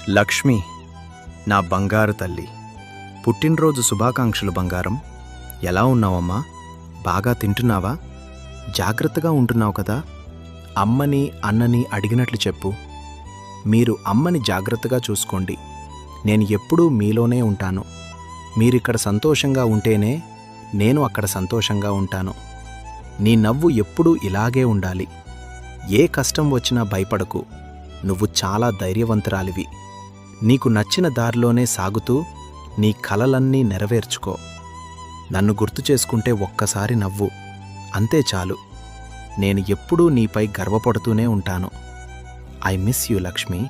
లక్ష్మి, నా బంగారు తల్లి, పుట్టినరోజు శుభాకాంక్షలు బంగారం. ఎలా ఉన్నావమ్మా? బాగా తింటున్నావా? జాగ్రత్తగా ఉంటున్నావు కదా? అమ్మని అన్నని అడిగినట్లు చెప్పు. మీరు అమ్మని జాగ్రత్తగా చూసుకోండి. నేను ఎప్పుడూ మీలోనే ఉంటాను. మీరిక్కడ సంతోషంగా ఉంటేనే నేను అక్కడ సంతోషంగా ఉంటాను. నీ నవ్వు ఎప్పుడూ ఇలాగే ఉండాలి. ఏ కష్టం వచ్చినా భయపడకు. నువ్వు చాలా ధైర్యవంతురాలివి. నీకు నచ్చిన దారిలోనే సాగుతూ నీ కలలన్నీ నెరవేర్చుకో. నన్ను గుర్తు చేసుకుంటే ఒక్కసారి నవ్వు, అంతే చాలు. నేను ఎప్పుడూ నీపై గర్వపడుతూనే ఉంటాను. I miss you Lakshmi.